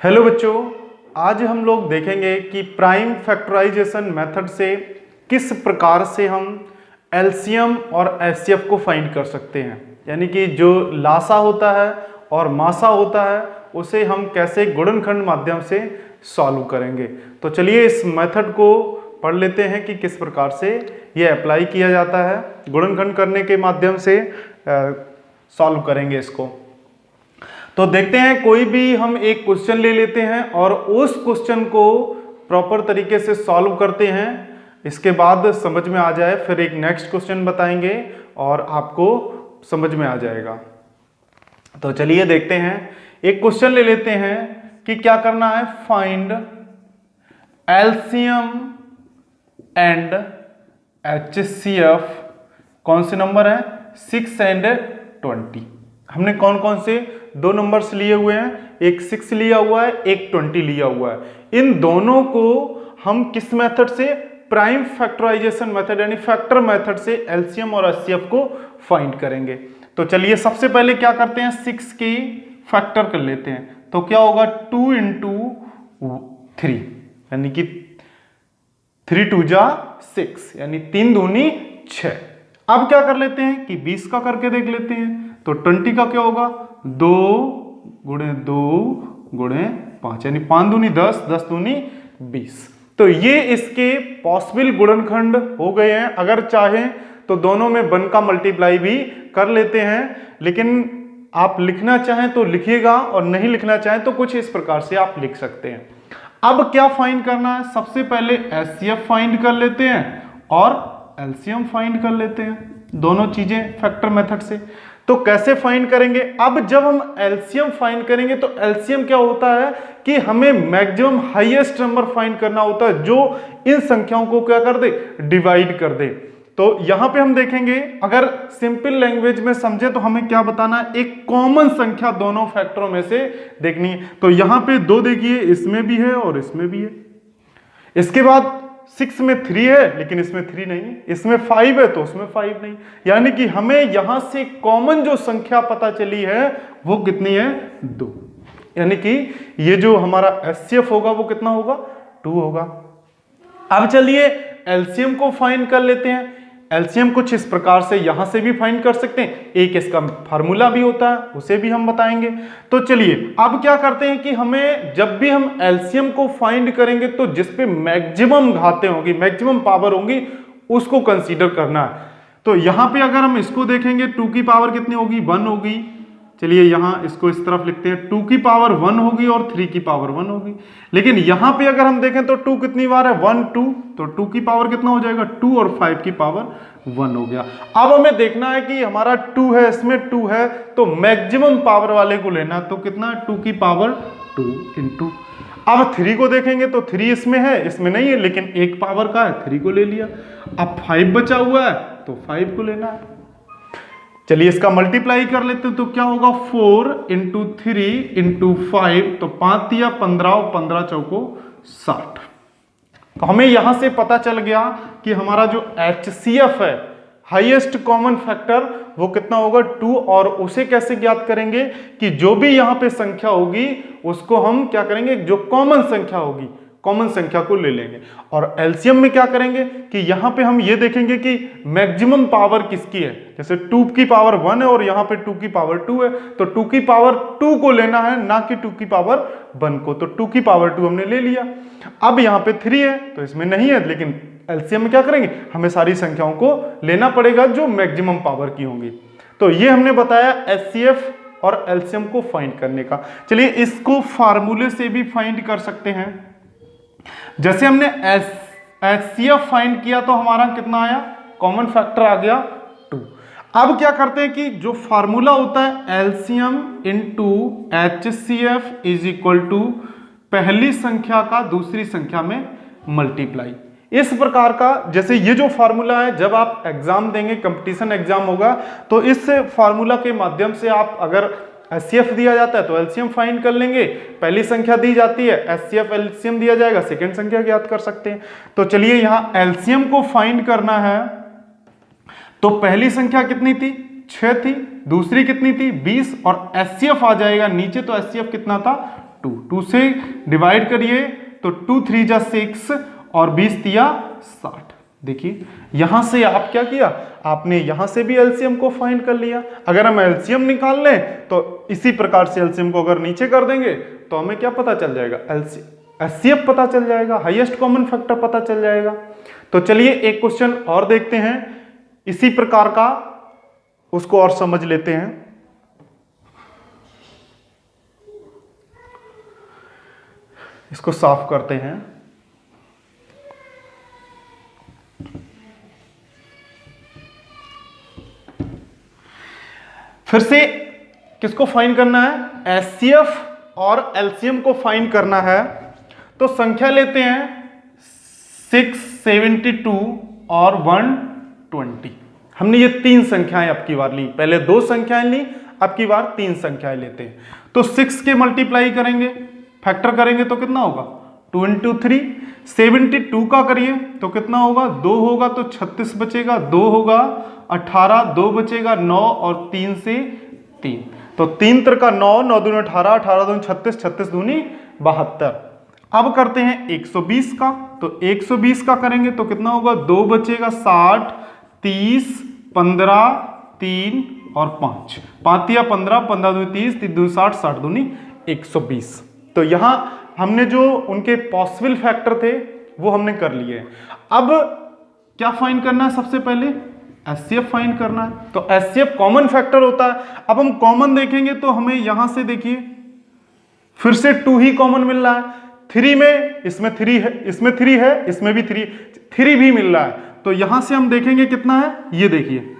Hello बच्चों, आज हम लोग देखेंगे कि प्राइम फैक्टराइजेशन मेथड से किस प्रकार से हम एलसीएम और एचसीएफ को फाइंड कर सकते हैं। यानी कि जो लासा होता है और मासा होता है उसे हम कैसे गुणनखंड माध्यम से सॉल्व करेंगे। तो चलिए इस मेथड को पढ़ लेते हैं कि किस प्रकार से ये अप्लाई किया जाता है। गुणनखंड करने के माध्यम से सॉल्व करेंगे इसको। तो देखते हैं, कोई भी हम एक क्वेश्चन ले लेते हैं और उस क्वेश्चन को प्रॉपर तरीके से सॉल्व करते हैं। इसके बाद समझ में आ जाए फिर एक नेक्स्ट क्वेश्चन बताएंगे और आपको समझ में आ जाएगा। तो चलिए देखते हैं, एक क्वेश्चन ले लेते हैं कि क्या करना है। फाइंड एलसीएम एंड एचसीएफ, कौन से नंबर है 6 and 20। हमने कौन कौन से दो नंबर्स लिए हुए हैं, एक 6 लिया हुआ है, एक 20 लिया हुआ है। इन दोनों को हम किस मेथड से, प्राइम फैक्टराइजेशन मेथड यानी फैक्टर मेथड से एलसीएम और एचसीएफ को फाइंड करेंगे। तो चलिए सबसे पहले क्या करते हैं, 6 की फैक्टर कर लेते हैं। तो क्या होगा 2 into 3 यानी कि 3 2 जा 6 यानी 3 दूनी 6। अब क्या कर लेते हैं कि 20 का करके देख लेते हैं। तो 20 का क्या होगा 2 गुणे 2 गुणे 5 यानी 5 दूनी 10, 10 दूनी 20। तो ये इसके पॉसिबल गुणनखंड हो गए हैं। अगर चाहें तो दोनों में 1 का मल्टीप्लाई भी कर लेते हैं, लेकिन आप लिखना चाहें तो लिखिएगा और नहीं लिखना चाहें तो कुछ इस प्रकार से आप लिख सकते हैं। अब क्या फाइंड करना है, सबसे पहले एचसीएफ फाइंड कर लेते हैं और एलसीएम फाइंड कर लेते हैं, दोनों चीजें फैक्टर मेथड से। तो कैसे फाइंड करेंगे, अब जब हम एलसीएम फाइंड करेंगे तो एलसीएम क्या होता है कि हमें मैक्सिमम हाईएस्ट नंबर फाइंड करना होता है जो इन संख्याओं को क्या कर दे, डिवाइड कर दे। तो यहां पे हम देखेंगे, अगर सिंपल लैंग्वेज में समझे तो हमें क्या बताना है, एक कॉमन संख्या दोनों फैक्टरों में से देखनी है। तो यहां पे 2 देखिए, इसमें भी है और इसमें भी है। इसके बाद 6 में 3 है लेकिन इसमें 3 नहीं है, इसमें 5 है तो उसमें 5 नहीं। यानी कि हमें यहां से कॉमन जो संख्या पता चली है वो कितनी है, 2। यानी कि ये जो हमारा एचसीएफ होगा वो कितना होगा, 2 होगा। अब चलिए एलसीएम को फाइंड कर लेते हैं। एलसीएम कुछ इस प्रकार से यहां से भी फाइंड कर सकते हैं, एक इसका फार्मूला भी होता है उसे भी हम बताएंगे। तो चलिए अब क्या करते हैं कि हमें जब भी हम एलसीएम को फाइंड करेंगे तो जिस पे मैक्सिमम घातें होंगी, मैक्सिमम पावर होंगी, उसको कंसीडर करना है। तो यहां पे अगर हम इसको देखेंगे 2 की पावर कितनी होगी, 1 होगी। चलिए यहां इसको इस तरफ लिखते हैं, 2 की पावर 1 होगी और 3 की पावर 1 होगी। लेकिन यहां पे अगर हम देखें तो 2 कितनी बार है, 1 2, तो 2 की पावर कितना हो जाएगा, 2 और 5 की पावर 1 हो गया। अब हमें देखना है कि हमारा 2 है, इसमें 2 है, तो मैक्सिमम पावर वाले को लेना। तो कितना, 2 की पावर 2 इंटू। अब 3 को देखेंगे तो 3 इसमें है, इसमें नहीं है, लेकिन एक पावर का है, 3 को ले लिया। अब 5 बचा हुआ है तो 5 को लेना है। चलिए इसका मल्टीप्लाई कर लेते हैं। तो क्या होगा 4 इंटू 3 इंटू 5, तो 5 या 15 और 15 चौको 60। तो हमें यहां से पता चल गया कि हमारा जो एचसीएफ है, हाईएस्ट कॉमन फैक्टर, वो कितना होगा, 2। और उसे कैसे ज्ञात करेंगे कि जो भी यहां पे संख्या होगी उसको हम क्या करेंगे, जो कॉमन संख्या होगी कॉमन संख्या को ले लेंगे। और एलसीएम में क्या करेंगे कि यहां पे हम ये देखेंगे कि मैक्सिमम पावर किसकी है। जैसे 2 की पावर 1 है और यहां पे 2 की पावर 2 है, तो 2 की पावर 2 को लेना है, ना कि 2 की पावर 1 को। तो 2 की पावर 2 हमने ले लिया। अब यहां पे 3 है तो इसमें नहीं है, लेकिन एलसीएम में क्या करेंगे, हमें सारी संख्याओं को लेना पड़ेगा जो मैक्सिमम पावर की होंगी। तो ये हमने बताया एचसीएफ और एलसीएम को फाइंड करने का। चलिए इसको फार्मूले से भी फाइंड कर सकते हैं। जैसे हमने एचसीएफ फाइंड किया तो हमारा कितना आया, कॉमन फैक्टर आ गया 2। अब क्या करते हैं कि जो फार्मूला होता है LCM into HCF is equal to पहली संख्या का दूसरी संख्या में मल्टीप्लाई। इस प्रकार का, जैसे ये जो फार्मूला है, जब आप एग्जाम देंगे, कंपटीशन एग्जाम होगा, तो इस फार्मूला के माध्यम से आप, अगर एचसीएफ दिया जाता है तो एलसीएम फाइंड कर लेंगे, पहली संख्या दी जाती है एचसीएफ एलसीएम दिया जाएगा, सेकंड संख्या ज्ञात कर सकते हैं। तो चलिए यहां एलसीएम को फाइंड करना है। तो पहली संख्या कितनी थी, 6 थी, दूसरी कितनी थी 20, और एचसीएफ आ जाएगा नीचे, तो एचसीएफ कितना था 2 से डिवाइड करिए तो 2 3 जा 6 और 20 तिया 60। देखिए यहां से आप क्या किया, आपने यहां से भी एलसीएम को फाइंड कर लिया। अगर हम एलसीएम निकाल लें तो इसी प्रकार से एलसीएम को अगर नीचे कर देंगे तो हमें क्या पता चल जाएगा, एचसीएफ पता चल जाएगा, हाईएस्ट कॉमन फैक्टर पता चल जाएगा। तो चलिए एक क्वेश्चन और देखते हैं इसी प्रकार का, उसको और समझ लेते हैं। इसको साफ करते हैं। फिर से किसको फाइंड करना है, एचसीएफ और एलसीएम को फाइंड करना है। तो संख्या लेते हैं 672 और 120। हमने ये 3 संख्याएं अब की बार ली, पहले 2 संख्याएं ली, अब की बार 3 संख्याएं लेते हैं। तो 6 के मल्टीप्लाई करेंगे, फैक्टर करेंगे तो कितना होगा 2 × 3। 72 का करिए तो कितना होगा, 2 होगा तो 36 बचेगा, 2 होगा 18, 2 बचेगा 9 और 3 से 3, तो 3 × 9, 9 दूनी 18, 18 दूनी 36, 36 दूनी 72। अब करते हैं 120 का, तो 120 का करेंगे तो कितना होगा, 2 बचेगा 60, 30, 15, 3 और 5, 5 या 15, 15 दूनी 30, 3 दूनी 60, 60 दूनी 120। तो यहां हमने जो उनके पॉसिबल फैक्टर थे वो हमने कर लिए। अब क्या फाइंड करना है, सबसे पहले एचसीएफ फाइंड करना है। तो एचसीएफ कॉमन फैक्टर होता है। अब हम कॉमन देखेंगे तो हमें यहां से देखिए फिर से 2 ही कॉमन मिल रहा है। 3 में, इसमें 3 है, इसमें 3 है, इसमें भी 3 भी मिल रहा है। तो यहां से हम देखेंगे कितना है, ये देखिए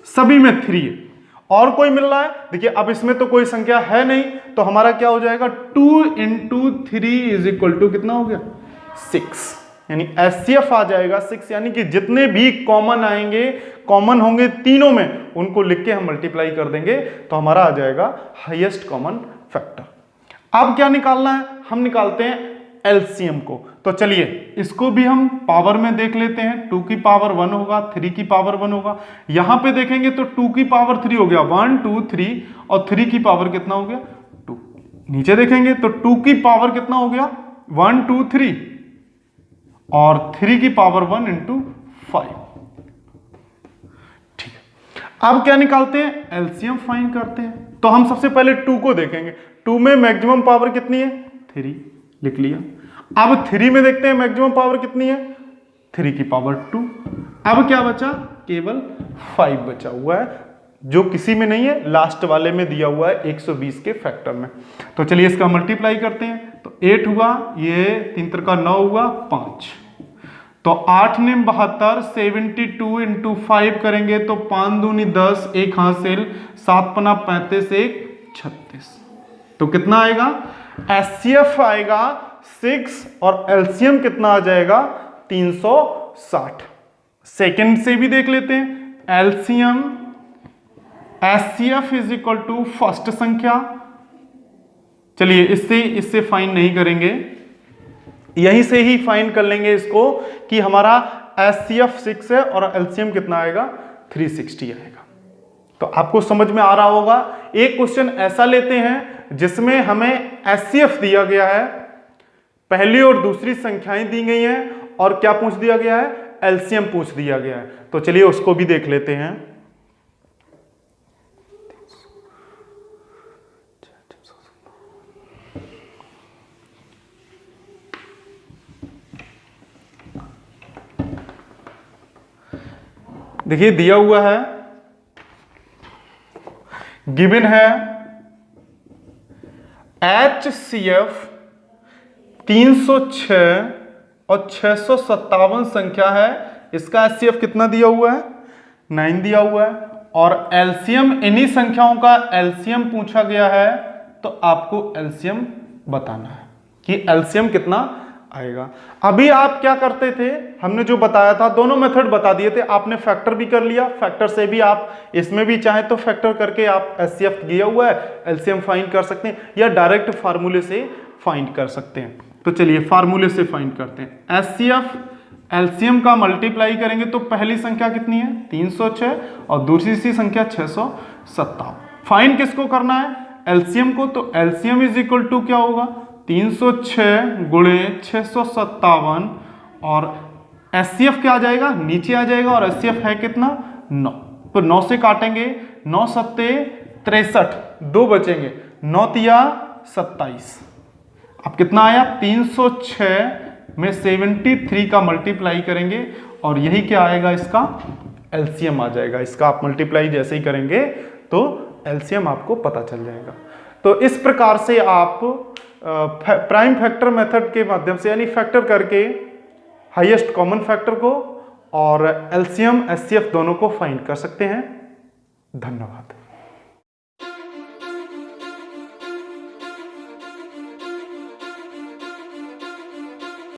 सभी में 3 है और कोई मिल रहा है। देखिए अब इसमें तो कोई संख्या है नहीं, तो हमारा क्या हो जाएगा, 2 × 3 = कितना हो गया 6, यानी एचसीएफ आ जाएगा 6। यानी कि जितने भी कॉमन आएंगे, कॉमन होंगे तीनों में, उनको लिख के हम मल्टीप्लाई कर देंगे तो हमारा आ जाएगा हाईएस्ट कॉमन फैक्टर। अब क्या निकालना है, हम निकालते हैं एलसीएम को। तो चलिए इसको भी हम पावर में देख लेते हैं। 2 की पावर 1 होगा, 3 की पावर 1 होगा। यहां पे देखेंगे तो 2 की पावर 3 हो गया, 1 2 3, और 3 की पावर कितना हो गया 2। नीचे देखेंगे तो 2 की पावर कितना हो गया 1 2 3, और 3 की पावर 1 × 5। ठीक है, अब क्या निकालते हैं, एलसीएम फाइंड करते हैं। तो हम सबसे पहले 2 को देखेंगे। 2 में मैक्सिमम पावर कितनी है 3, लिख लिया। अब 3 में देखते हैं मैक्सिमम पावर कितनी है, 3 की पावर 2। अब क्या बचा, केवल 5 बचा हुआ है, जो किसी में नहीं है, लास्ट वाले में दिया हुआ है 120 के फैक्टर में। तो चलिए इसका मल्टीप्लाई करते हैं। तो 8 हुआ, ये 3 × 9 हुआ 5, तो 8 ने 72, 72 × 5 करेंगे तो 5 दूनी 10, 1 हासिल, 7 × 5 35, 1 36। तो कितना आएगा, एचसीएफ आएगा 6 और एलसीएम कितना आ जाएगा 360। सेकंड से भी देख लेते हैं, एलसीएम एचसीएफ = फर्स्ट संख्या। चलिए इससे फाइंड नहीं करेंगे, यहीं से ही फाइंड कर लेंगे इसको कि हमारा एचसीएफ 6 है और एलसीएम कितना आएगा 360 आएगा। तो आपको समझ में आ रहा होगा। एक क्वेश्चन ऐसा लेते हैं जिसमें हमें एचसीएफ दिया गया है, पहली और दूसरी संख्याएं दी गई हैं, और क्या पूछ दिया गया है, एलसीएम पूछ दिया गया है। तो चलिए उसको भी देख लेते हैं। देखिए दिया हुआ है, गिवन है एचसीएफ 306 और 657 संख्या है। इसका एचसीएफ कितना दिया हुआ है 9 दिया हुआ है, और एलसीएम इन्हीं संख्याओं का एलसीएम पूछा गया है। तो आपको एलसीएम बताना है कि एलसीएम कितना आएगा। अभी आप क्या करते थे, हमने जो बताया था दोनों मेथड बता दिए थे। आपने फैक्टर भी कर लिया, फैक्टर से भी आप इसमें भी चाहे तो फैक्टर करके आप एचसीएफ दिया हुआ है एलसीएम फाइंड कर सकते हैं, या डायरेक्ट फार्मूले से फाइंड कर सकते हैं। तो चलिए फार्मूले से फाइंड करते हैं। एचसीएफ एलसीएम का मल्टीप्लाई करेंगे तो पहली संख्या कितनी है 306 और दूसरी सी संख्या 657। फाइंड किसको करना है, एलसीएम को, तो एलसीएम इज इक्वल टू क्या होगा 306 गुणे 657 और एचसीएफ क्या आ जाएगा नीचे आ जाएगा और एचसीएफ है कितना 9। तो 9 से काटेंगे 9 सत्ते 63, 2 बचेंगे 9 तिया 27। अब कितना आया 306 में 73 का मल्टीप्लाई करेंगे और यही क्या आएगा इसका एलसीएम आ जाएगा। इसका आप मल्टीप्लाई जैसे ही करेंगे तो एलसीएम आपको पता चल जाएगा। तो इस प्रकार से आप प्राइम फैक्टर मेथड के माध्यम से यानी फैक्टर करके हाईएस्ट कॉमन फैक्टर को और एलसीएम एचसीएफ दोनों को फाइंड कर सकते हैं। धन्यवाद।